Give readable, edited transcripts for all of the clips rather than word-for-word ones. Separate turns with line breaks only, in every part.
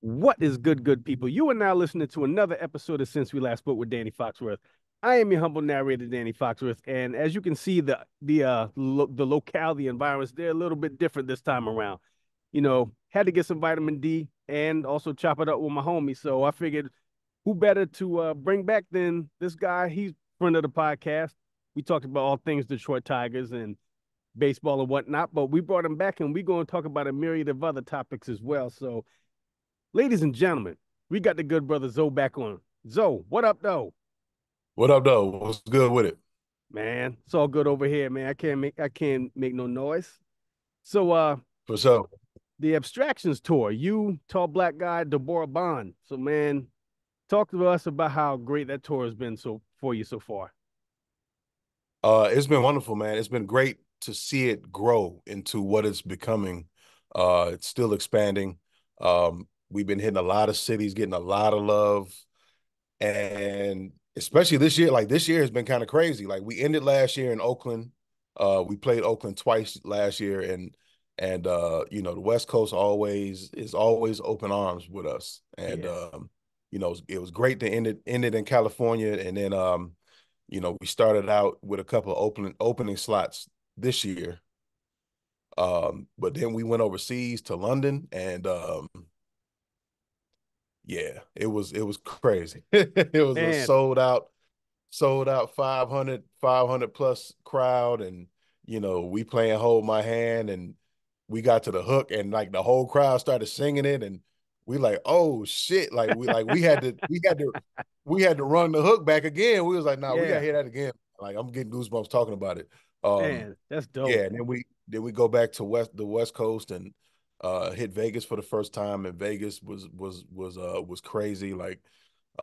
What is good people? You are now listening to another episode of Since We Last Spoke with Danny Foxworth. I am your humble narrator, Danny Foxworth, and as you can see, the locale, the environments, they're a little bit different this time around. Had to get some vitamin D and also chop it up with my homie. So I figured, who better to bring back than this guy? He's friend of the podcast. We talked about all things Detroit Tigers and baseball and whatnot, but we brought him back, and we're going to talk about a myriad of other topics as well. So ladies and gentlemen, we got the good brother Zoe back on. Zoe, what up, though?
What up, though? What's good with it?
Man, it's all good over here, man. I can't make no noise. So
For sure.
the Abstractions tour, you tall black guy, Deborah Bond. So man, talk to us about how great that tour has been so for you so far.
It's been wonderful, man. It's been great to see it grow into what it's becoming. It's still expanding. We've been hitting a lot of cities, getting a lot of love, and especially this year. Like this year has been kind of crazy. Like we ended last year in Oakland. We played Oakland twice last year, and the West Coast always is always open arms with us. And
Yeah,
it was great to end it in California, and then we started out with a couple of opening slots this year. But then we went overseas to London, and yeah, it was crazy. It was a
man.
sold out 500 plus crowd, and we playing Hold My Hand, and we got to the hook, and like the whole crowd started singing it, and we like, oh shit, we had to run the hook back again. We was like, nah, we gotta
Yeah,
hear that again. Like I'm getting goosebumps talking about it. um
man, that's dope.
yeah, and then we go back to the West Coast, and hit Vegas for the first time, and Vegas was crazy. Like,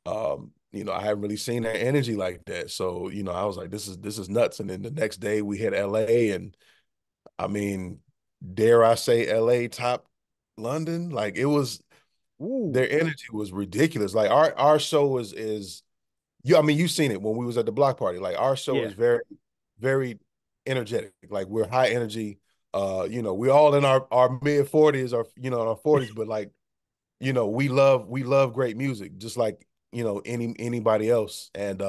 I haven't really seen that energy like that. So, I was like, this is nuts. And then the next day we hit LA, and I mean, dare I say LA top London? Like it was,
Ooh,
their energy was ridiculous. Like our show is you, I mean, you've seen it when we was at the block party. Like our show
yeah,
is very, very energetic. Like we're high energy. We're all in our mid 40s, or in our 40s, but like, we love great music, just like, anybody else. And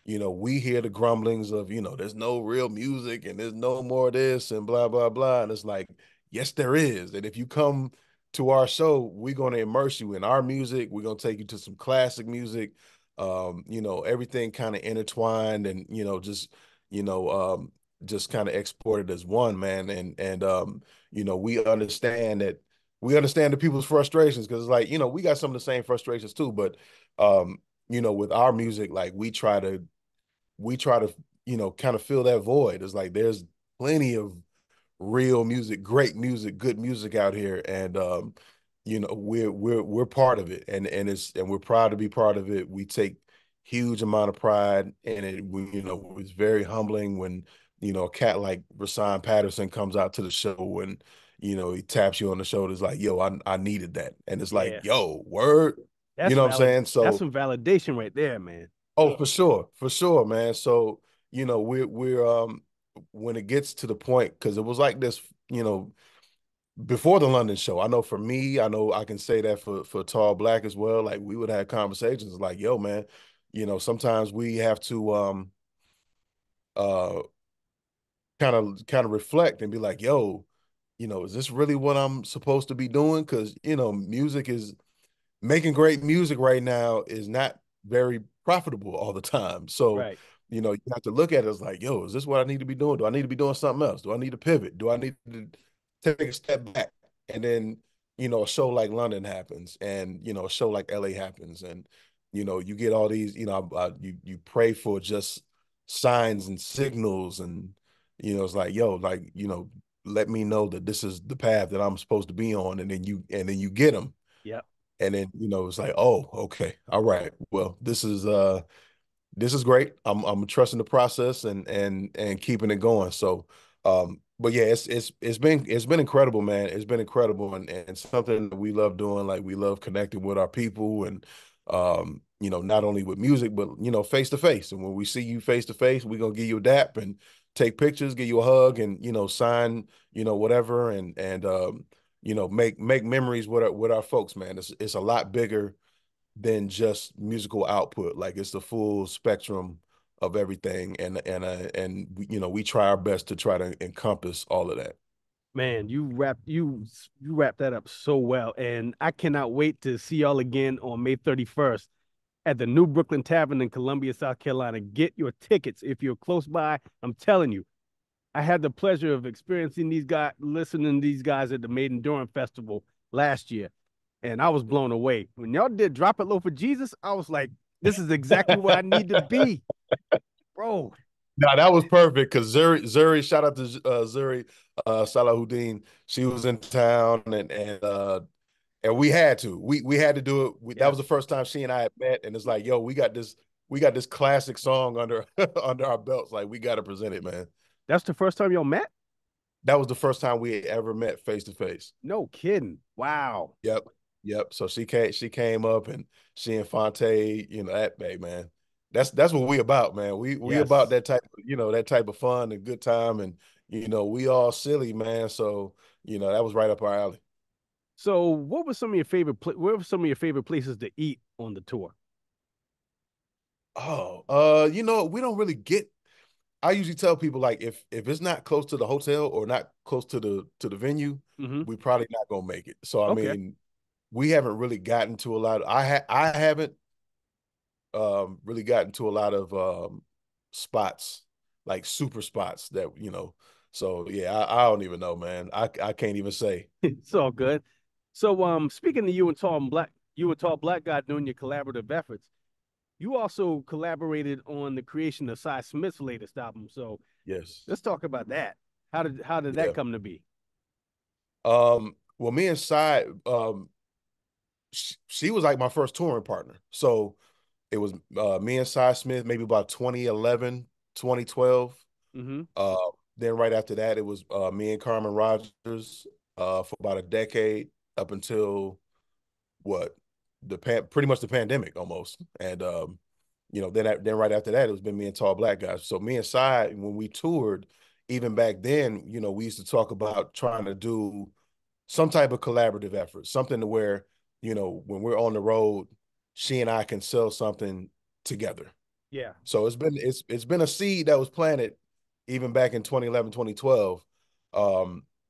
we hear the grumblings of, there's no real music, and there's no more of this, and blah, blah, blah. And it's like, yes, there is. And if you come to our show, we're going to immerse you in our music. We're going to take you to some classic music. Everything kind of intertwined, and, you know, um, just kind of exported as one, man. And we understand the people's frustrations, because it's like, we got some of the same frustrations too. But um with our music, like we try to kind of fill that void. It's like there's plenty of real music, great music, good music out here. And we're part of it, and we're proud to be part of it. We take huge amount of pride in it. It's very humbling when a cat like Rasan Patterson comes out to the show, and he taps you on the shoulders like, yo, I needed that. And it's like,
yeah.
yo, word. You
That's
know what I'm
valid.
saying?
That's
So,
some validation right there, man.
oh, for sure, man. So, we're when it gets to the point, because it was like this, you know, before the London show. I know for me, I know I can say that for Tall Black as well. Like we would have conversations like, yo, man, sometimes we have to uh kind of reflect and be like, yo, is this really what I'm supposed to be doing? Because, music is making great music right now is not very profitable all the time. So,
Right.
you have to look at it as like, yo, is this what I need to be doing? Do I need to be doing something else? Do I need to pivot? Do I need to take a step back? And then, a show like London happens, and, a show like LA happens. And, you get all these, you pray for just signs and signals. And, it's like, yo, like, let me know that this is the path that I'm supposed to be on. And then you get them.
Yep.
And then, it's like, oh, okay, all right. Well, this is great. I'm trusting the process, and keeping it going. So, but yeah, it's been incredible, man. It's been incredible, and something that we love doing. Like we love connecting with our people, and not only with music, but face to face. And when we see you face to face, we're gonna give you a dap and take pictures, give you a hug, and sign, whatever. And make memories with our folks, man. It's a lot bigger than just musical output. Like it's the full spectrum of everything, and we try our best to try to encompass all of that.
Man, you wrap that up so well, and I cannot wait to see y'all again on May 31st at the New Brooklyn Tavern in Columbia, South Carolina. Get your tickets if you're close by. I'm telling you, I had the pleasure of experiencing these guys, listening to these guys at the Maiden Durham Festival last year, and I was blown away. When y'all did Drop It Low for Jesus, I was like, this is exactly where I need to be, bro.
Now that was perfect because Zuri, shout out to Zuri Salahuddin. She was in town, and we had to. We had to do it. That was
Yes,
the first time she and I had met, and it's like, yo, we got this classic song under under our belts. Like we got to present it, man.
that's the first time y'all met?
That was the first time we had ever met face to face.
No kidding. Wow.
Yep, yep. So she came up, and she and Fonte, that hey, man. That's what we about, man. We about
Yes.
that type of fun and good time, and we all silly, man. So that was right up our alley.
So, what were some of your what were some of your favorite places to eat on the tour?
Oh, we don't really get. I usually tell people like if it's not close to the hotel or not close to the venue,
Mm-hmm.
we probably not gonna make it. So I
Okay.
mean, we haven't really gotten to a lot. I haven't really gotten to a lot of spots like super spots that. So yeah, I don't even know, man. I can't even say.
It's all good. So, speaking of you and Tall Black Guy doing your collaborative efforts, you also collaborated on the creation of Cy Smith's latest album. So,
Yes.
let's talk about that. How did that
Yeah.
come to be?
Well, me and Cy, she was like my first touring partner. So it was me and Cy Smith, maybe about 2011, 2012.
Mm-hmm.
Uh, then right after that, it was me and Carmen Rogers for about a decade up until what pretty much the pandemic almost. And then right after that, it was been me and Tall Black Guys. So me and Cy, when we toured, even back then, we used to talk about trying to do some type of collaborative effort, something to where, when we're on the road, she and I can sell something together.
Yeah.
So it's been a seed that was planted even back in 2011, 2012.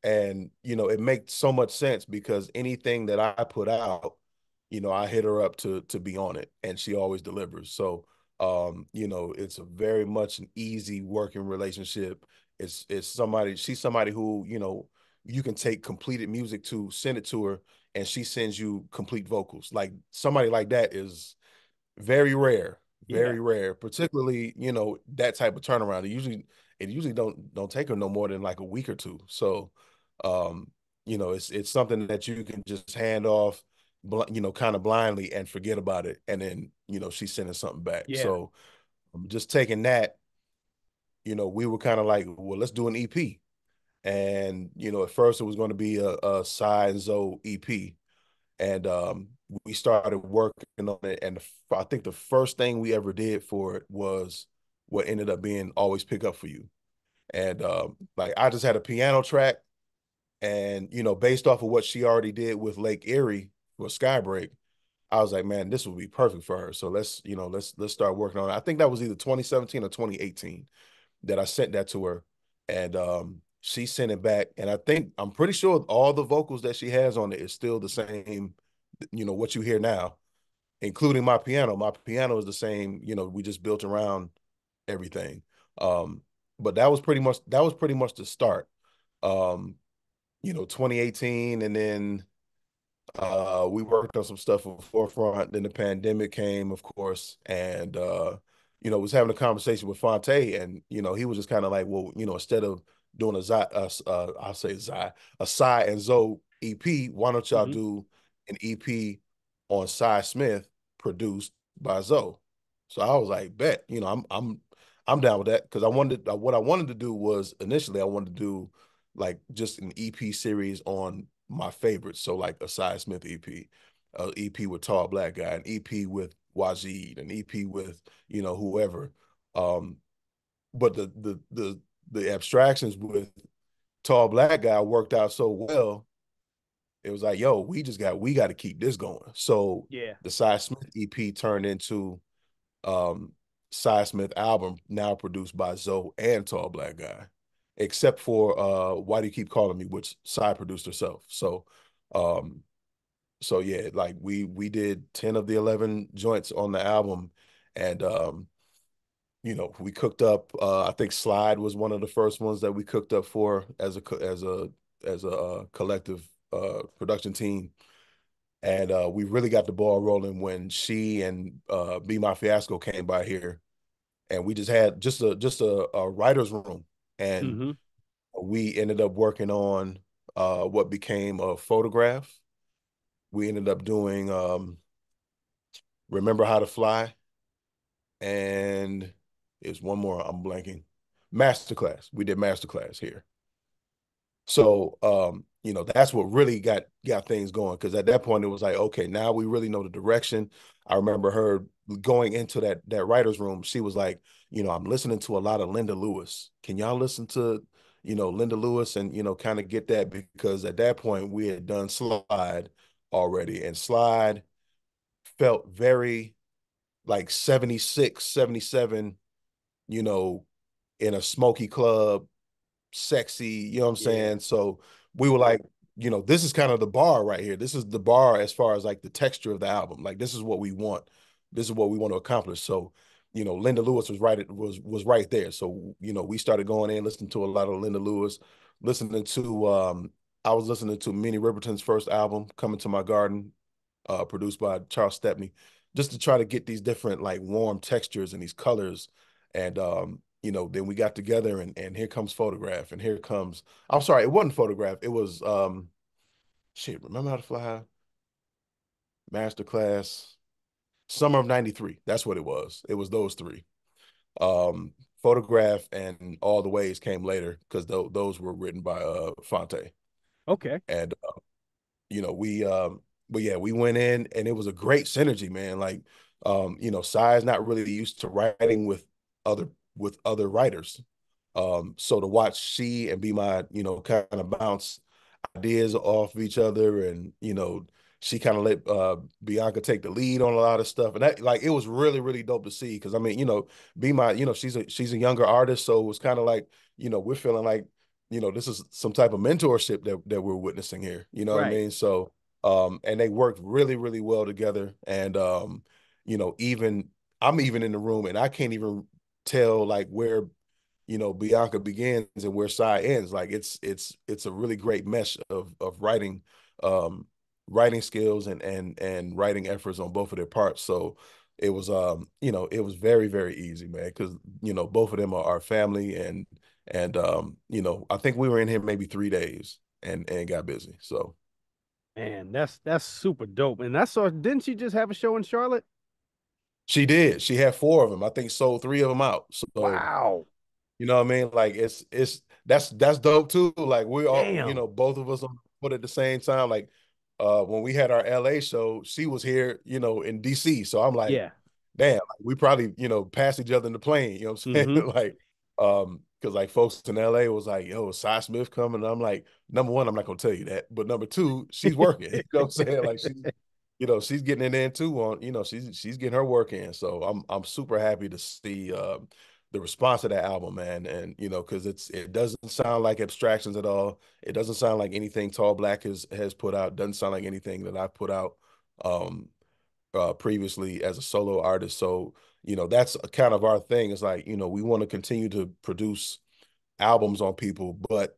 And it makes so much sense because anything that I put out, I hit her up to be on it and she always delivers. So it's a very much an easy working relationship. She's somebody who, you can take completed music to send it to her and she sends you complete vocals. Like somebody like that is very rare,
Yeah.
very rare, particularly, that type of turnaround. It usually don't take her no more than like a week or two. So, it's something that you can just hand off, kind of blindly and forget about it. And then, she's sending something back.
Yeah.
So just taking that, we were kind of like, well, let's do an EP. And, at first it was going to be a Cy and Zoe EP. And we started working on it. And I think the first thing we ever did for it was what ended up being Always Pick Up For You. And like I just had a piano track and, based off of what she already did with Lake Erie with Skybreak, I was like, man, this would be perfect for her. So let's start working on it. I think that was either 2017 or 2018 that I sent that to her. And she sent it back. And I'm pretty sure all the vocals that she has on it is still the same, what you hear now, including my piano. My piano is the same, we just built around everything. But that was pretty much the start. Um, 2018, and then we worked on some stuff with Forefront. Then the pandemic came, of course, and was having a conversation with Fonte, and he was just kind of like, well, instead of doing I'll say a Cy and Zoe EP, why don't y'all
Mm-hmm.
do an EP on Cy Smith produced by Zoe? So I was like, bet, I'm down with that because what I wanted to do was initially I wanted to do like just an EP series on my favorites. So like a Cy Smith EP, a EP with Tall Black Guy, an EP with Wajid, an EP with whoever. Um, but the abstractions with Tall Black Guy worked out so well it was like, yo, we got to keep this going. So
Yeah.
the Cy Smith EP turned into um Cy Smith album, now produced by Zoe and Tall Black Guy, except for Why Do You Keep Calling Me, which Cy produced herself. Um so yeah, like we did 10 of the 11 joints on the album, and we cooked up, I think Slide was one of the first ones that we cooked up for as a collective production team. And we really got the ball rolling when she and Be My Fiasco came by here, and we just had just a writer's room, and
Mm-hmm.
we ended up working on what became a photograph. We ended up doing Remember How to Fly, and it's one more I'm blanking. Masterclass. We did Masterclass here. So that's what really got things going, because at that point it was like, okay, now we really know the direction. I remember her going into that writer's room. She was like, I'm listening to a lot of Linda Lewis. Can y'all listen to, Linda Lewis, and kind of get that, because at that point we had done Slide already, and Slide felt very like 76, 77, you know, in a smoky club, sexy, you know what I'm
Yeah.
saying? So we were like, this is kind of the bar right here. This is the bar as far as like the texture of the album. Like, this is what we want. This is what we want to accomplish. So, Linda Lewis was right there. So, we started going in, listening to a lot of Linda Lewis, listening to I was listening to Minnie Riperton's first album, Coming to My Garden, produced by Charles Stepney, just to try to get these different like warm textures and these colors. And then we got together, and here comes Photograph, and here comes, I'm sorry, it wasn't Photograph. It was shit, Remember How to Fly, Masterclass, Summer of '93. That's what it was. It was those three. Um, Photograph and All the Ways came later, because those were written by Fonte.
Okay.
And we but yeah, we went in, and it was a great synergy, man. Like, Sai's not really used to writing other with other writers. So to watch she and Be My, kind of bounce ideas off of each other, and she kind of let Bianca take the lead on a lot of stuff, and that, like, it was really really dope to see, because I mean, Be My, she's a younger artist, so it was kind of like, we're feeling like, this is some type of mentorship that we're witnessing here, you know what I
Right.
mean? So and they worked really really well together, and even I'm even in the room, and I can't even tell like where Bianca begins and where Sai ends. Like, it's a really great mesh of um, writing skills and writing efforts on both of their parts. So it was very very easy, man, because both of them are our family, and I think we were in here maybe 3 days, and got busy. So
Man, that's super dope. And I saw, didn't she just have a show in Charlotte?
she did. She had 4 of them. I think sold 3 of them out. So
Wow.
you know what I mean? Like, it's that's dope too. Like, we all,
Damn.
both of us on foot at the same time. Like, when we had our LA show, she was here, in DC. So I'm like,
Yeah.
damn, like, we probably, pass each other in the plane, you know what I'm
Mm-hmm.
saying? Like, because like folks in LA was like, yo, is Cy Smith coming? And I'm like, number one, I'm not gonna tell you that. But number two, she's working. You know what I'm saying? Like, she's getting it in too, on, she's getting her work in. So I'm super happy to see the response to that album, man. And because it doesn't sound like Abstractions at all. It doesn't sound like anything Tall Black has put out. Doesn't sound like anything that I've put out um previously as a solo artist. So that's kind of our thing. It's like, we want to continue to produce albums on people, but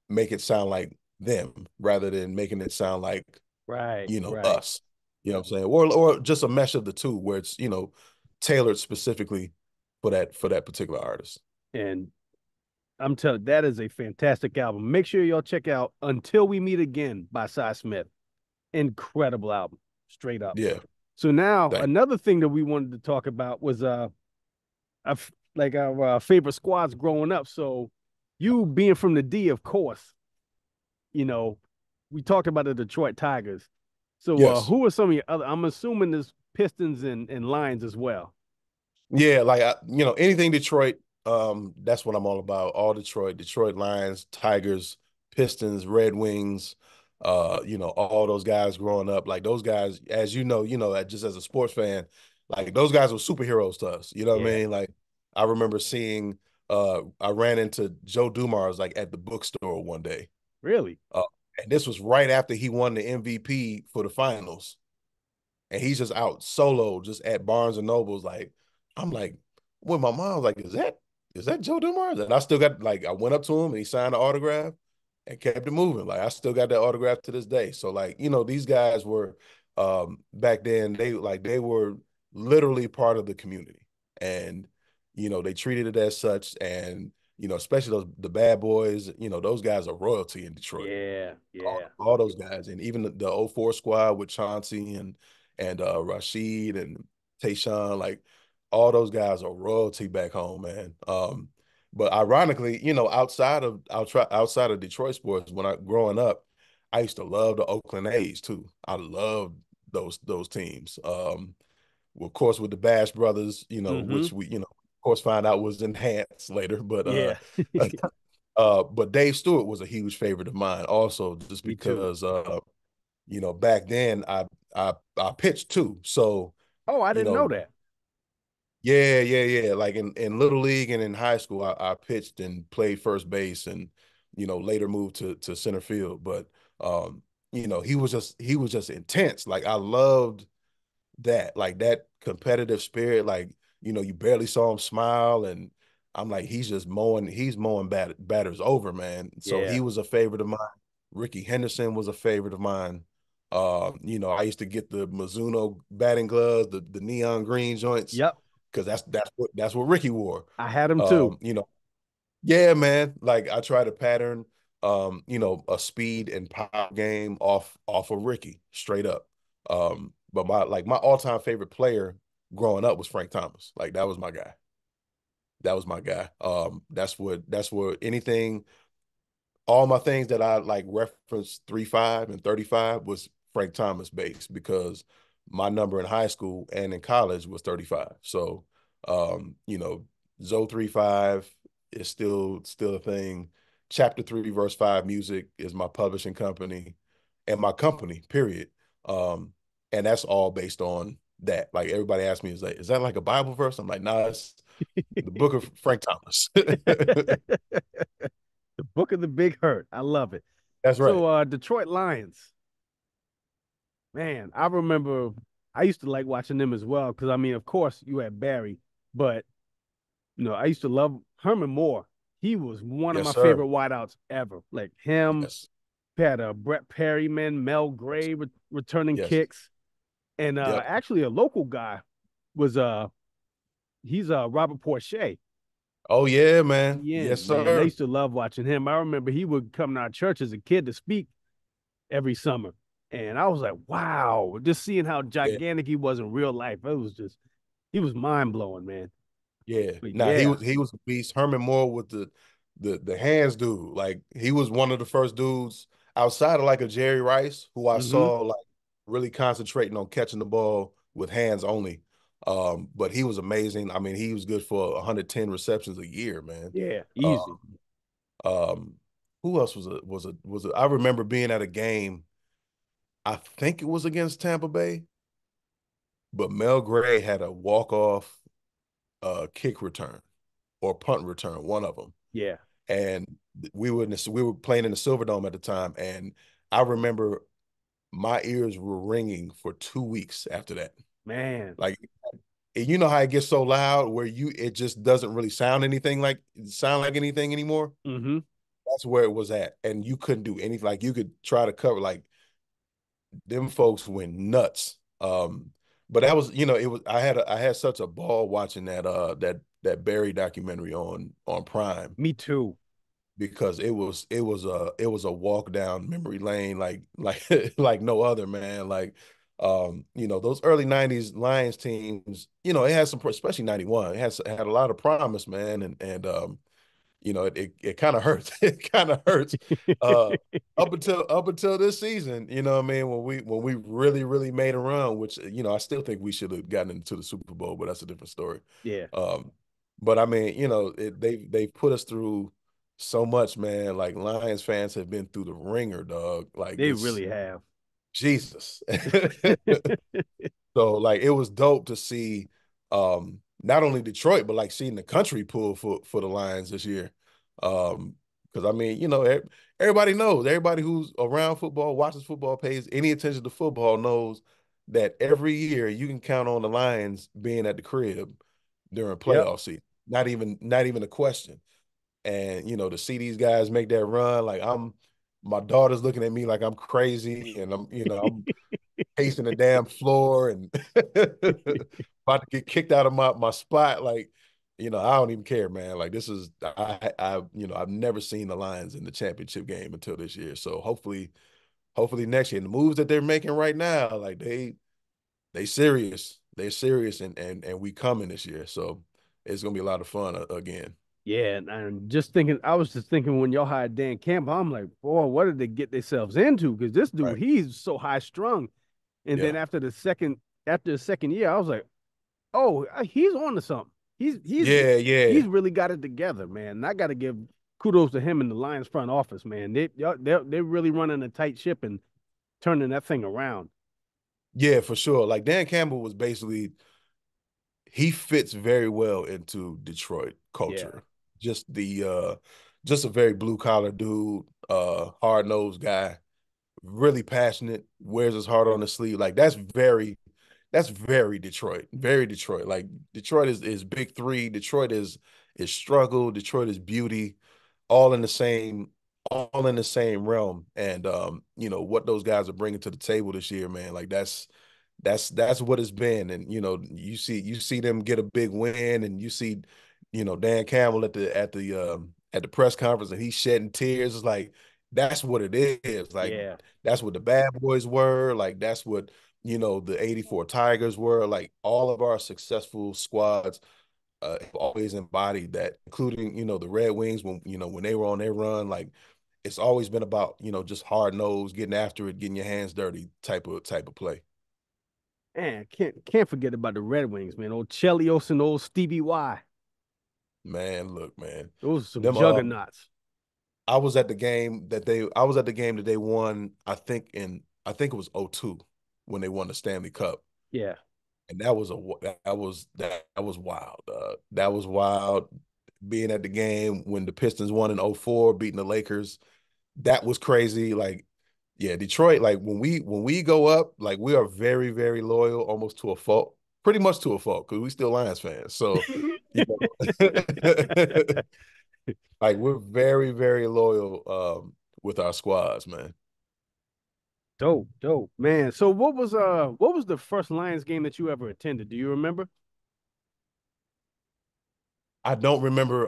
make it sound like them rather than making it sound like
Right, right.
us. You know what I'm saying? Or just a mesh of the two, where it's tailored specifically for that particular artist.
And I'm telling that is a fantastic album. Make sure y'all check out Until We Meet Again by Cy Smith. Incredible album, straight up.
Yeah.
So now
Thank
another thing that we wanted to talk about was like our favorite squads growing up. So you being from the D, of course, you know, we talked about the Detroit Tigers. So
Yes.
who are some of your other? I'm assuming there's Pistons and Lions as well.
Yeah, like, anything Detroit, that's what I'm all about. All Detroit, Detroit Lions, Tigers, Pistons, Red Wings, all those guys growing up, like those guys, as just as a sports fan, like those guys were superheroes to us. You know what I
Yeah.
mean? Like I remember seeing, I ran into Joe Dumars like at the bookstore one day.
Really?
Uh, and this was right after he won the MVP for the finals. And he's just out solo, just at Barnes and Nobles. Like, I'm like, when my mom was like, is that Joe Dumars? And I still got like I went up to him and he signed the autograph and kept it moving. Like I still got that autograph to this day. So like, these guys were back then, they were literally part of the community. And they treated it as such. And especially the bad boys, those guys are royalty in Detroit.
Yeah. Yeah.
All those guys, and even the '04 squad with Chauncey and Rashid and Tayshawn, like all those guys are royalty back home, man. But ironically, outside of Detroit sports, when I growing up, I used to love the Oakland A's too. I loved those teams. Of course, with the Bash brothers,
Mm-hmm.
which we, of course, find out was enhanced later. But
Yeah.
but Dave Stewart was a huge favorite of mine, also, just
Me too.
because back then I pitched too. So,
Oh, I
you
didn't know
know,
that.
yeah, yeah, yeah. Like in little league and in high school, I pitched and played first base and later moved to center field. But he was just intense. Like I loved that, like that competitive spirit. Like, you barely saw him smile, and I'm like, he's mowing batters over, man. So
Yeah.
he was a favorite of mine. Ricky Henderson was a favorite of mine. I used to get the Mizuno batting gloves, the neon green joints,
Yep.
because that's what Ricky wore.
I had him too.
Um, you know, yeah, man. Like I try to pattern, a speed and power game off of Ricky, straight up. But my all-time favorite player growing up was Frank Thomas. Like that was my guy. That was my guy. That's what anything, all my things that I like reference 3-5 and 35 was Frank Thomas based, because my number in high school and in college was 35. So, um, you know, Zoe 3-5 is still a thing. Chapter 3 verse 5 music is my publishing company and my company, period. Um, and that's all based on that. Like everybody asks me, is that like a Bible verse? I'm like, nah, it's the book of Frank Thomas.
The Book of the Big Hurt. I love it.
That's right.
So Detroit Lions. Man, I remember I used to like watching them as well because I mean, of course, you had Barry, but I used to love Herman Moore. He was one of
Yes,
my
sir.
favorite wideouts ever. Like him,
Yes.
had Brett Perryman, Mel
Yes.
Gray returning
Yes.
kicks, and
Yep.
actually a local guy was he's Robert Porcher.
Oh yeah, man. Yes,
DN, man. I
sir.
used to love watching him. I remember he would come to our church as a kid to speak every summer. And I was like, wow, just seeing how
Yeah.
gigantic he was in real life. He was mind blowing, man.
Yeah.
But
Nah, he
yeah.
was he was a beast. Herman Moore with the hands dude. Like he was one of the first dudes outside of like a Jerry Rice who I
Mm-hmm.
saw like really concentrating on catching the ball with hands only. But he was amazing. I mean, he was good for 110 receptions a year, man.
Yeah,
Uh,
easy.
um, who else was it? I remember being at a game. I think it was against Tampa Bay, but Mel Gray had a walk-off kick return or punt return, one of them.
Yeah,
And we were playing in the Silverdome at the time, and I remember my ears were ringing for 2 weeks after that.
man.
Like, and you know how it gets so loud where it just doesn't really sound like anything anymore.
Mm-hmm.
That's where it was at, and you couldn't do anything. Like you could try to cover, like them folks went nuts. But that was, it was I had such a ball watching that Barry documentary on Prime,
Me too.
because it was a walk down memory lane, like like no other, man. Like those early 90s Lions teams, it had some, especially 91, it had a lot of promise, man. It kind of hurts. It kind of hurts. Uh, up until this season, what I mean, when we really really made a run, which I still think we should have gotten into the Super Bowl, but that's a different story.
Yeah.
Um, but I mean, they put us through. so much, man. Like Lions fans have been through the ringer, dog. Like
They
it's
really have.
Jesus. So like it was dope to see not only Detroit, but like seeing the country pull for the Lions this year. Because I mean, everybody knows, everybody who's around football, watches football, pays any attention to football knows that every year you can count on the Lions being at the crib during
Yep.
playoff season. Not even a question. And to see these guys make that run, like my daughter's looking at me like I'm crazy, and I'm pacing the damn floor and about to get kicked out of my spot. Like, I don't even care, man. Like this is I've never seen the Lions in the championship game until this year. So hopefully next year. And the moves that they're making right now, like they serious. They're serious and we coming this year. So it's gonna be a lot of fun again.
Yeah, and just thinking, I was just thinking when y'all hired Dan Campbell, I'm like, boy, what did they get themselves into? Because this dude,
Right.
he's so high strung. And then
Yeah.
after the second year, I was like, oh, he's on to something. He's he's
Yeah, yeah.
he's really got it together, man. And I got to give kudos to him in the Lions front office, man. They're really running a tight ship and turning that thing around.
Yeah, for sure. Like Dan Campbell was basically he fits very well into Detroit
Yeah,
culture. Just a very blue collar dude, hard nosed guy, really passionate, wears his heart on his sleeve. Like that's very Detroit. Very Detroit. Like Detroit is big three. Detroit is struggle. Detroit is beauty, all in the same all in the same realm. And what those guys are bringing to the table this year, man. Like that's what it's been. And you see them get a big win, and you see Dan Campbell at the press conference, and he's shedding tears. It's like that's what it is. Like
yeah.
that's what the bad boys were. Like that's what the '84 Tigers were. Like all of our successful squads have always embodied that, including the Red Wings when they were on their run. Like it's always been about just hard nose, getting after it, getting your hands dirty type of play.
Man, can't forget about the Red Wings, man. Old Chelios and old Stevie Y.
Man, look, man.
Those are some
Them
juggernauts.
I was at the game that they won, I think it was '02 when they won the Stanley Cup.
Yeah.
And that was wild. That was wild being at the game when the Pistons won in '04, beating the Lakers. That was crazy. Like yeah, Detroit, like when we go up, like we are very, very loyal, almost to a fault, pretty much to a fault, because we still Lions fans. So, you know, like we're very, very loyal with our squads, man.
Dope, dope, man. So what was the first Lions game that you ever attended? Do you remember?
I don't remember.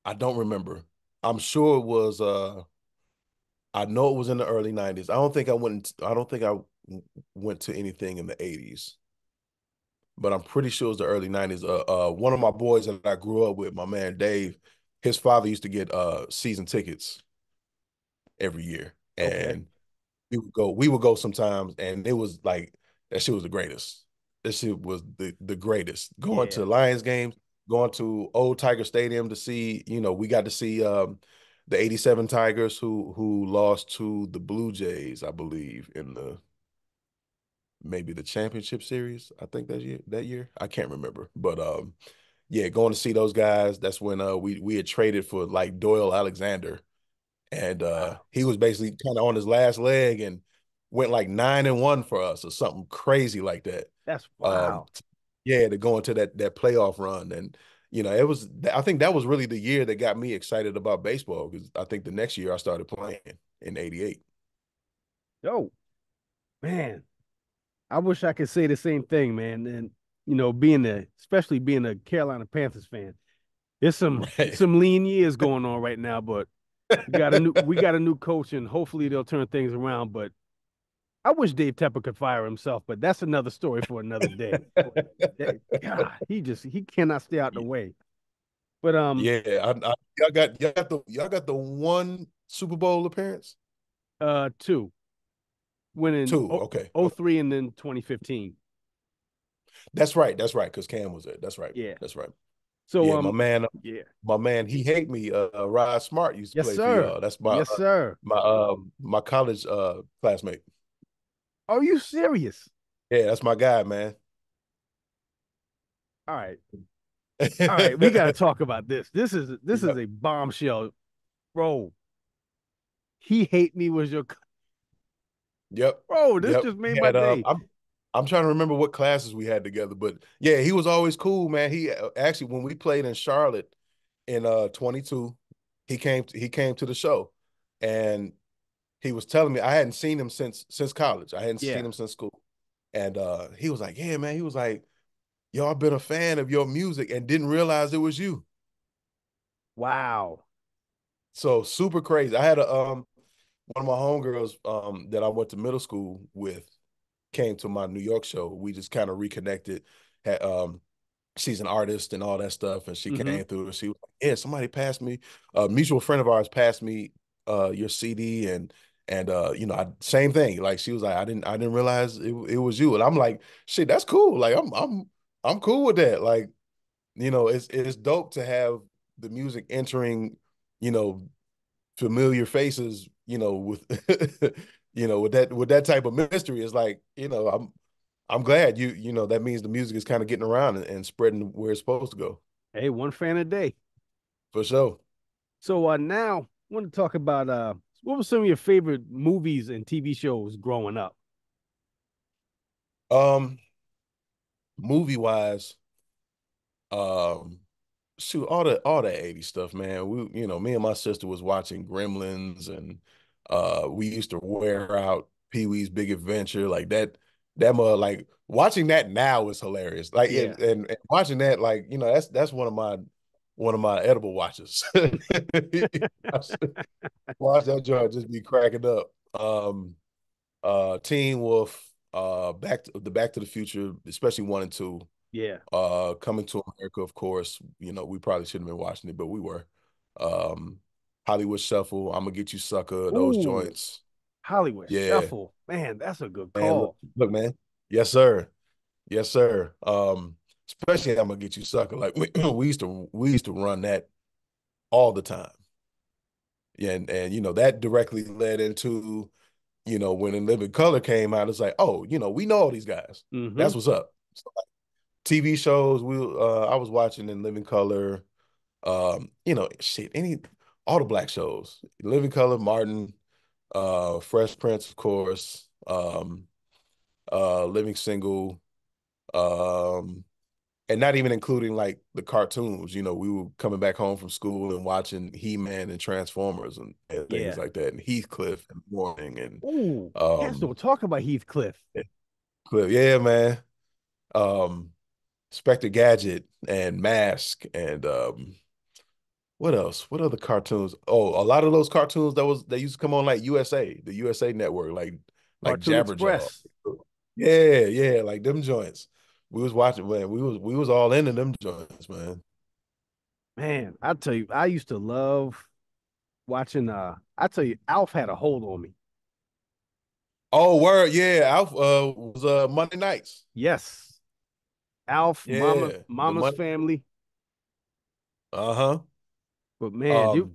I don't remember. I'm sure it was. I know it was in the early '90s. I don't think I went. I don't think I went to anything in the '80s, but I'm pretty sure it was the early '90s. One of my boys that I grew up with, my man Dave, his father used to get season tickets every year,
Okay.
and we would go sometimes, and it was like that shit was the greatest. That shit was the greatest. Going
Yeah.
to Lions games, going to Old Tiger Stadium to see, we got to see the '87 Tigers who lost to the Blue Jays, I believe, in the maybe the championship series. I think that year. I can't remember. But yeah, going to see those guys, that's when we had traded for like Doyle Alexander, and
Wow.
he was basically kind of on his last leg and went like 9-1 for us or something crazy like that.
That's
Um,
wow.
yeah, to go into that playoff run, and it was. I think that was really the year that got me excited about baseball, because I think the next year I started playing in '88.
Yo, man. I wish I could say the same thing, man. And especially being a Carolina Panthers fan, there's some
Right.
some lean years going on right now, but we got a new coach, and hopefully they'll turn things around. But I wish Dave Tepper could fire himself, but that's another story for another day. God, he cannot stay out the way. But
Yeah, y'all got the one Super Bowl appearance.
two winning
Two, okay,
oh
okay.
03 and then 2015.
That's right, because Cam was there. That's right,
Yeah.
that's right.
So
Yeah,
yeah.
my man, he hate me. Rod Smart used to
Yes,
play for
sir.
y'all. That's
Yes, sir.
my college classmate.
Are you serious?
Yeah, that's my guy, man.
All right. All right, we got to talk about this. This is
Yep,
a bombshell, bro. He hate me was your
yep,
bro. This
yep.
just made
He
my
had
day.
I'm trying to remember what classes we had together, but yeah, he was always cool, man. He actually when we played in Charlotte in 22, he came to the show, and he was telling me I hadn't seen him since college. I hadn't
Yeah.
seen him since school, and he was like, "Yeah, man." He was like, "Yo, I've been a fan of your music and didn't realize it was you."
Wow.
So super crazy. I had a one of my homegirls that I went to middle school with came to my New York show. We just kind of reconnected. Had, she's an artist and all that stuff, and she
Mm-hmm.
came through and she was like, "Yeah, somebody passed me. A mutual friend of ours passed me your CD and you know, same thing. Like she was like, I didn't realize it was you." And I'm like, "Shit, that's cool. Like I'm cool with that. Like, you know, it's dope to have the music entering, you know, familiar faces, you know, with you know, with that type of mystery. It's like, you know, I'm glad you know that means the music is kind of getting around and spreading where it's supposed to go.
Hey, one fan a day.
For sure.
So now I want to talk about what were some of your favorite movies and TV shows growing up?
Um, movie wise, um, shoot, all that 80s stuff, man. We, you know, me and my sister was watching Gremlins and we used to wear out Pee-wee's Big Adventure, like that like watching that now is hilarious. Like
Yeah.
and watching that, like, you know, that's one of my edible watches. Watch that joint just be cracking up. Teen Wolf, Back to the Future, especially one and two.
Yeah.
Coming to America, of course. You know, we probably shouldn't have been watching it, but we were. Um, Hollywood Shuffle, I'm gonna get you, sucker. Those
Ooh,
joints,
Hollywood
yeah.
Shuffle. Man, that's a good
And look,
call.
look, man. Yes, sir. Yes, sir. Especially I'm gonna get you, sucker. Like we used to run that all the time. Yeah, and you know that directly led into, you know, when In Living Color came out, it's like, oh, you know, we know all these guys.
Mm-hmm.
That's what's up. So, like, TV shows, I was watching In Living Color. You know, shit, all the black shows, Living Color, Martin, Fresh Prince, of course, Living Single, um, and not even including like the cartoons. You know, we were coming back home from school and watching He-Man and Transformers and things
Yeah.
like that, and Heathcliff and Morning and
Ooh, cats
um,
don't talk about Heathcliff.
yeah, man, um, Spectre Gadget and Mask and what else? What other cartoons? Oh, a lot of those cartoons that used to come on like USA, the USA Network, like
Cartoon
Jabberjaw.
Express.
Yeah, yeah, like them joints. We was watching, man. We was all into them joints, man.
Man, I tell you, I used to love watching I tell you, Alf had a hold on me.
Oh, word, yeah. Alf was Monday nights.
Yes. Alf,
Yeah, the
Mama's
Monday.
family.
Uh-huh.
But man, you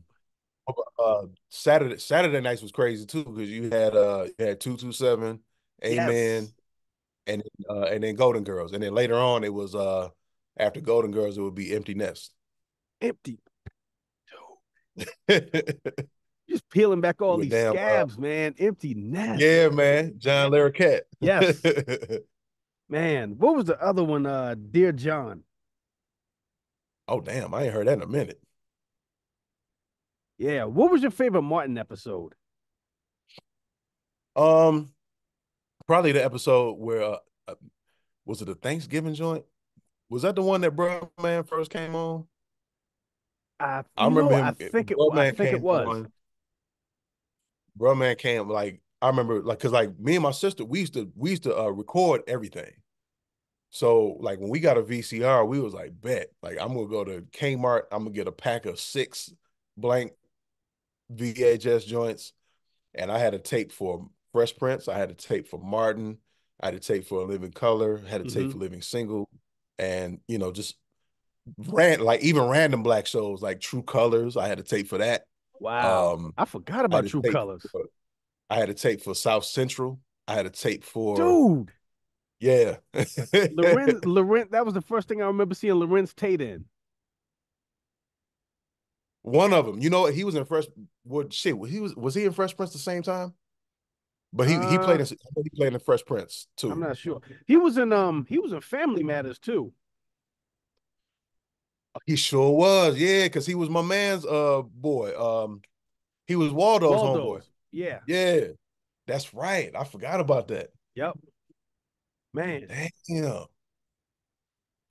Um, Saturday nights was crazy too because you had 227,
yes.
Amen, and then Golden Girls, and then later on it was after Golden Girls it would be Empty Nest.
Empty. Just peeling back all
With
these
damn
scabs, man. Empty nest.
yeah, man, John Larroquette.
Yes. Man, what was the other one? Dear John.
Oh damn, I ain't heard that in a minute.
Yeah. What was your favorite Martin episode?
Um, Probably the episode where uh, was it a Thanksgiving joint? Was that the one that Bro Man first came on? I remember
I
him.
think
Bro
I
Man
think it
came
was.
on. Bro Man came like I remember like because like me and my sister we used to record everything. So like when we got a VCR, we was like, bet, like I'm gonna go to Kmart, I'm gonna get a pack of 6 blank VHS joints, and I had a tape for Fresh Prince, I had a tape for Martin, I had a tape for Living Color, had a tape
Hmm.
for Living Single, and you know just like even random black shows like True Colors. I had a tape for that.
Wow.
Um,
I forgot
I had
about
a
True
tape
Colors.
for I had a tape for South Central. I had a tape for
Dude,
yeah.
Lorenz, that was the first thing I remember seeing Lorenz Tate in.
One of them. You know what? He was in Fresh. What shit? Was he in Fresh Prince the same time? But he
Uh,
he played in Fresh Prince
I'm
too.
not sure. He was in Family Matters too.
He sure was. Yeah, because he was my man's boy. He was Waldo's homeboy.
Waldo's. Yeah.
Yeah, that's right. I forgot about that.
Yep. Man.
Damn.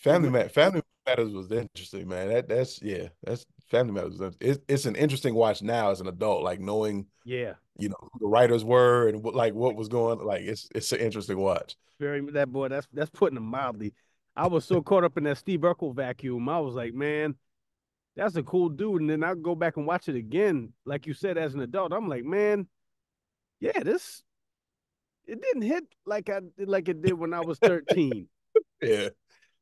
But ma-
Family Matters was interesting, man. That's yeah, that's Family Matters. It's an interesting watch now as an adult, like knowing
yeah.
who the writers were and what was going. Like it's an interesting watch.
Very that boy, that's putting it mildly. I was so caught up in that Steve Urkel vacuum. I was like, man, that's a cool dude. And then I go back and watch it again, like you said, as an adult. I'm like, man, yeah, this it didn't hit like it did when I was 13.
Yeah.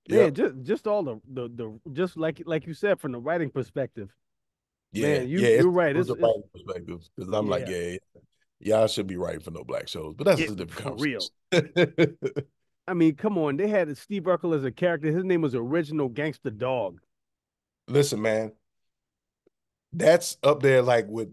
Man,
Yep.
just all the just like you said from the writing perspective.
Yeah.
Man,
Yeah.
you're
It's
right.
from the
It's
writing perspective because I'm like,
yeah,
yeah, y'all should be writing for no black shows, but that's
it
a different
for real.
conversation.
I mean, come on. They had Steve Urkel as a character. His name was Original Gangster Dog.
Listen, man, that's up there like with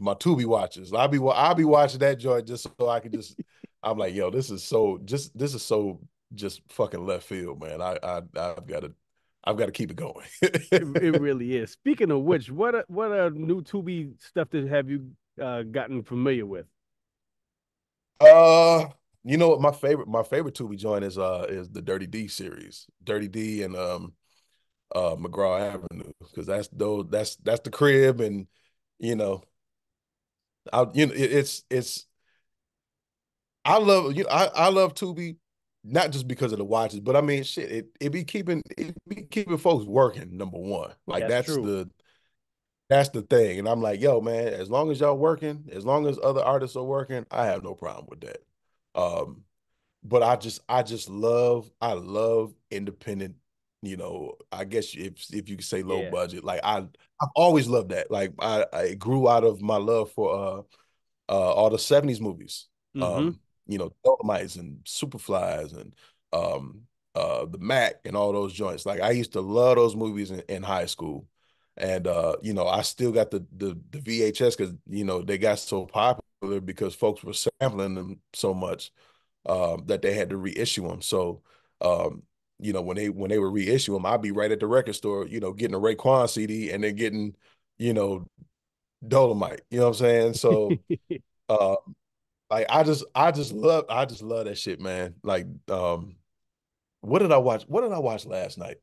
my Tubi watches. I'll be watching that joint just so I can just. I'm like, yo, this is so just fucking left field, man. I've got to keep it going.
It really is. Speaking of which, what new Tubi stuff that have you gotten familiar with?
uh, you know what my favorite Tubi joint is the Dirty D series, Dirty D and McGraw Avenue because that's the crib and you know it's I love Tubi not just because of the watches but I mean shit it be keeping folks working number one like
That's true.
that's the thing and I'm like yo man as long as y'all working as long as other artists are working I have no problem with that um but I love independent, I guess if you could say low
Yeah.
budget. Like I've always loved that. Like I grew out of my love for all the 70s movies.
Mm-hmm.
Dolomites and Superflies and um the Mac and all those joints. Like I used to love those movies in high school. And I still got the VHS because they got so popular because folks were sampling them so much that they had to reissue them. So, when they would reissue them, I'd be right at the record store, getting a Raekwon CD and then getting, you know, Dolomite. You know what I'm saying? So, uh, like I just love that shit, man. Like, what did I watch? What did I watch last night?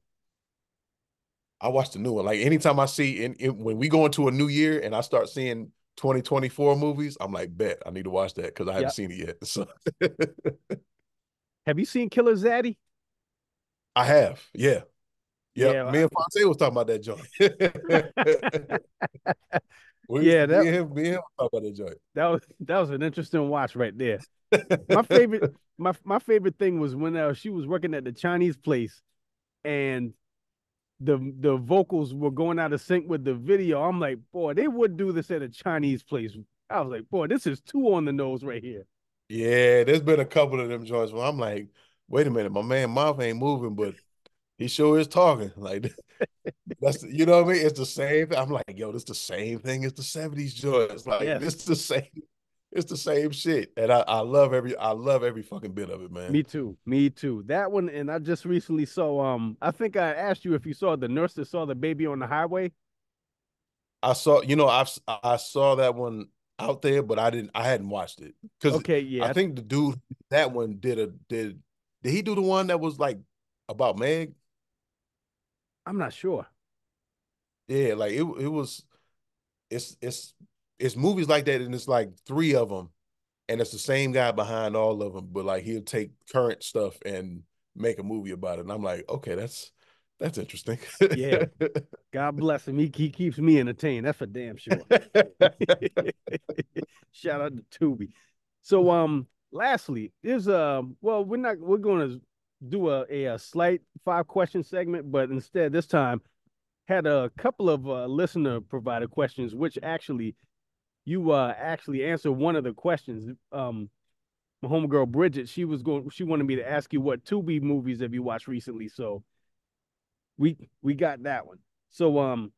I watched the new one. Like anytime I see when we go into a new year and I start seeing 2024 movies, I'm like, bet I need to watch that because I haven't
Yep.
seen it yet. So
Have you seen Killer Zaddy?
I have, yeah. Yep.
Yeah.
Me and Fonte was talking about that joint.
Yeah,
Me and him talk about that joint.
that was an interesting watch right there. My favorite my favorite thing was when she was working at the Chinese place and the vocals were going out of sync with the video. I'm like, boy, they would do this at a Chinese place. I was like, boy, this is too on the nose right here.
Yeah, there's been a couple of them joints where I'm like, wait a minute, my man mouth ain't moving, but he sure is talking. Like you know what I mean? It's the same thing. I'm like, yo, this the same thing as the 70s joints. Like
Yes,
it's the same shit. And I love every fucking bit of it, man.
me too. Me too. That one, and I just recently saw I think I asked you if you saw the nurse that saw the baby on the highway.
I saw, I saw that one out there, but I hadn't watched it because
Okay,
I
yeah,
think the dude that one did he do the one that was like about Meg?
I'm not sure.
Yeah, like it was it's it's it's movies like that, and it's like three of them, and it's the same guy behind all of them, but like he'll take current stuff and make a movie about it, and I'm like, okay, that's interesting.
Yeah, God bless him. He keeps me entertained. That's for damn sure. Shout out to Tubi. So lastly, there's well, we're going to do a slight 5 question segment, but instead this time had a couple of listener provided questions, which actually you actually answered one of the questions. My homegirl Bridget, she wanted me to ask you what Tubi movies have you watched recently. So we got that one. So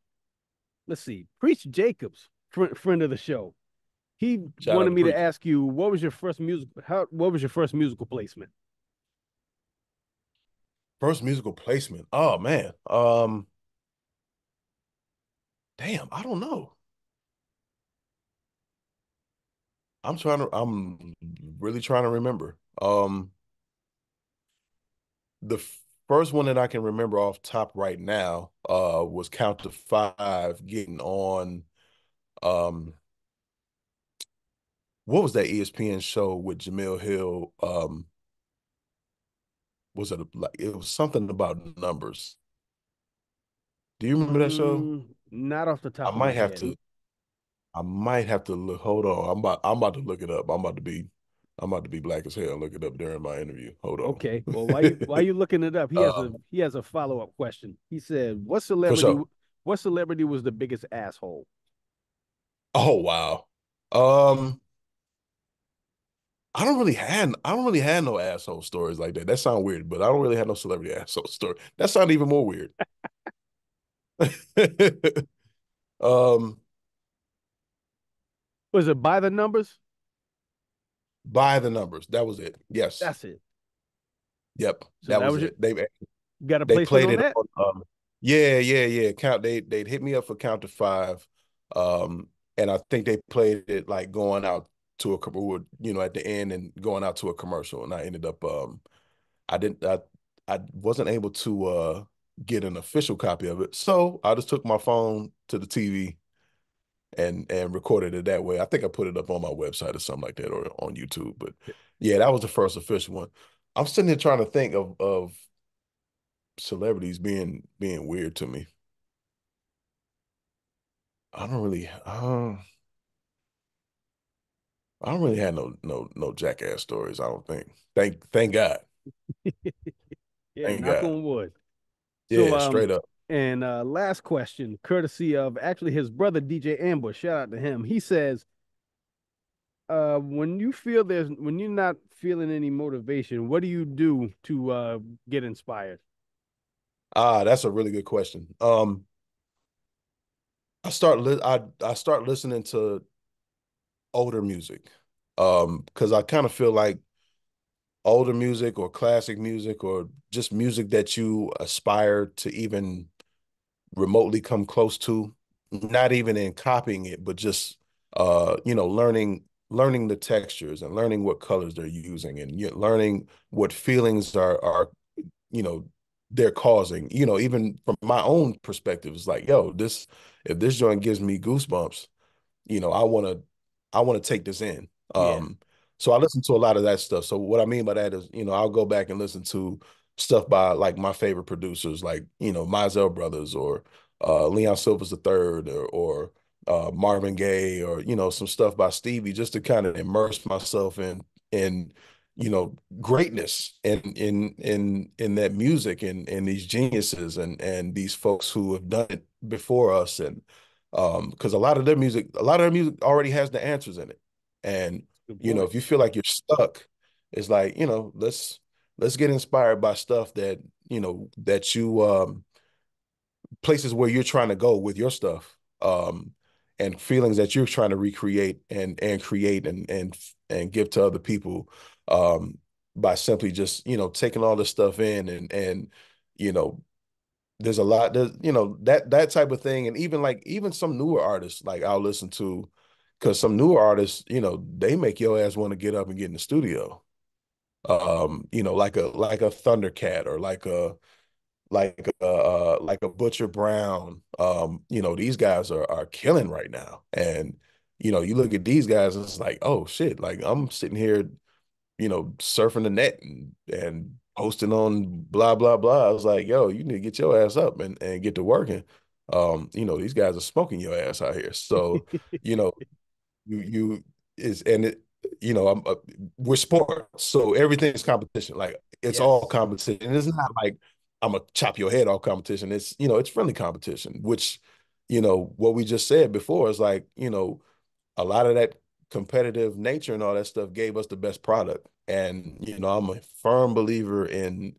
let's see. Preach Jacobs, friend of the show. He
Shout out
wanted
to
me to
Preach.
ask you what was your first musical placement?
First musical placement. Oh man. Damn, I don't know. I'm really trying to remember. The first one that I can remember off top right now was Count to Five getting on um what was that ESPN show with Jamil Hill? Was it like it was something about numbers? Do you remember that show?
Not off the
I
top of
might
my
have
head.
to I might have to look. Hold on. I'm about to look it up. I'm about to be black as hell and look it up during my interview. Hold on.
Okay. Well, while you looking it up,
um,
he has a follow-up question. He said,
for sure.
what celebrity was the biggest asshole?"
Oh wow. Um, I don't really have no asshole stories like that. That sounds weird, but I don't really have no celebrity asshole story. That sounds even more weird. um,
Was it By the Numbers?
by the numbers. That was it. Yes.
That's it.
Yep.
So
That
that
was
was your
it.
you got a
They
placement
played
on
it
that?
on yeah, yeah, yeah. They'd hit me up for Count to Five. And I think they played it like going out to at the end and going out to a commercial. And I ended up I didn't I wasn't able to get an official copy of it. So I just took my phone to the TV and recorded it that way. I think I put it up on my website or something like that or on YouTube. But yeah, that was the first official one. I'm sitting here trying to think of celebrities being weird to me. I don't really I don't really have no jackass stories, I don't think. Thank God.
Yeah,
Thank
knock
God.
on wood. So
Yeah, straight up.
and last question, courtesy of actually his brother DJ Amber. Shout out to him. He says, when you're not feeling any motivation, what do you do to get inspired?
Ah, that's a really good question. I start listening to older music. Because I kind of feel like older music or classic music or just music that you aspire to even remotely come close to, not even in copying it, but just learning the textures and learning what colors they're using and learning what feelings are you know they're causing. Even from my own perspective, it's like, yo, this if this joint gives me goosebumps, you know, I want to take this in.
Yeah,
So I listen to a lot of that stuff. So what I mean by that is, I'll go back and listen to stuff by like my favorite producers, like, Mizell Brothers or Leon Sylvers III or Marvin Gaye or, some stuff by Stevie just to kind of immerse myself in greatness in that music and these geniuses and these folks who have done it before us. And because a lot of their music already has the answers in it. And
good point.
if you feel like you're stuck, it's like, let's get inspired by stuff that that you places where you're trying to go with your stuff, and feelings that you're trying to recreate and create and give to other people, by simply just taking all this stuff in and you know there's a lot there's that type of thing. And even some newer artists like I'll listen to, because some newer artists, they make your ass want to get up and get in the studio, like a Thundercat or like a Butcher Brown. These guys are killing right now. And you look at these guys and it's like, oh shit, like I'm sitting here, surfing the net and posting on blah blah blah. I was like, yo, you need to get your ass up and get to working. These guys are smoking your ass out here. So, you know, you is and it, I'm we're sports, so everything's competition. Like it's all
Yes.
competition. And it's not like I'm gonna chop your head off competition. It's, you know, it's friendly competition, which, you know, what we just said before is like, you know, a lot of that competitive nature and all that stuff gave us the best product. And, you know, I'm a firm believer in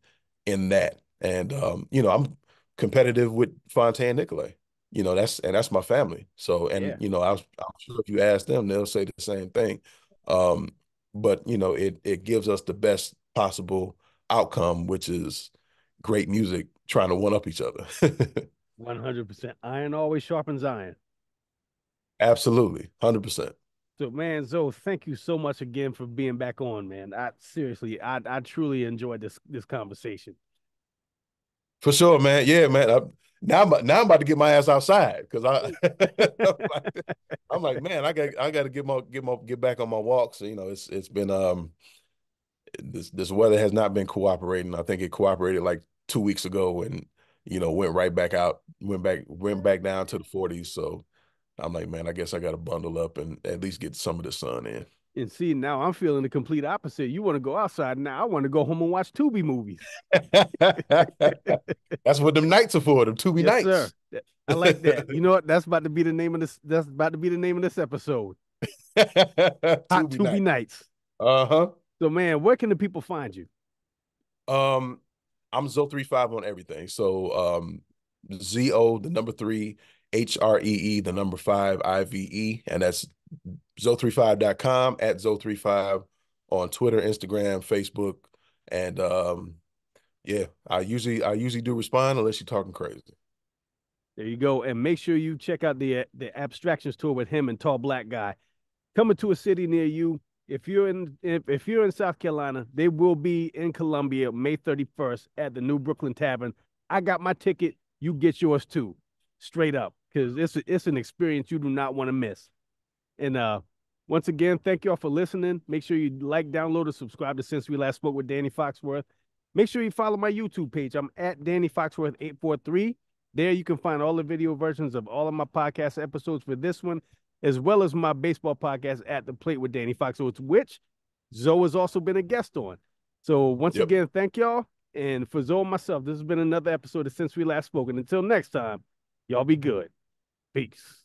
that. And you know, I'm competitive with Fontaine Nicolay. You know, that's my family. So, and
Yeah.
you know, I'm sure if you ask them, they'll say the same thing. Um, but you know, it gives us the best possible outcome, which is great music trying to one up each other.
100%. Iron always sharpens iron.
Absolutely, 100%.
So, man, Zoe, thank you so much again for being back on, man. I seriously, I truly enjoyed this conversation.
For sure, man. Yeah, man. Now I'm about to get my ass outside because I'm like, man, I got to get back on my walks. You know, it's been this weather has not been cooperating. I think it cooperated like 2 weeks ago, and you know, went right back out, went back down to the 40s. So I'm like, man, I guess I got to bundle up and at least get some of the sun in.
And see, now I'm feeling the complete opposite. You want to go outside now. I want to go home and watch Tubi movies.
That's what them nights are for, them Tubi
Yes, sir.
nights.
I like that. You know what? That's about to be the name of this. That's about to be the name of this episode. Hot
Tubi
Tubi
night.
nights.
Uh-huh.
So, man, where can the people find you?
Um, I'm Zo35 on everything. So ZO, the number three, HREE, the number five, IVE, and that's Zo35.com, at Zo35 on Twitter, Instagram, Facebook. And yeah, I usually do respond unless you're talking crazy.
There you go. And make sure you check out the Abstractions tour with him and Tall Black Guy. Coming to a city near you. If you're in South Carolina, they will be in Columbia May 31st at the New Brooklyn Tavern. I got my ticket. You get yours too, straight up, because it's an experience you do not want to miss. And once again, thank y'all for listening. Make sure you like, download, and subscribe to Since We Last Spoke with Danny Foxworth. Make sure you follow my YouTube page. I'm at Danny Foxworth 843. There you can find all the video versions of all of my podcast episodes for this one, as well as my baseball podcast at The Plate with Danny Foxworth, which Zoe has also been a guest on. So once
Yep.
again, thank y'all. And for Zoe and myself, this has been another episode of Since We Last Spoke. And until next time, y'all be good. Peace.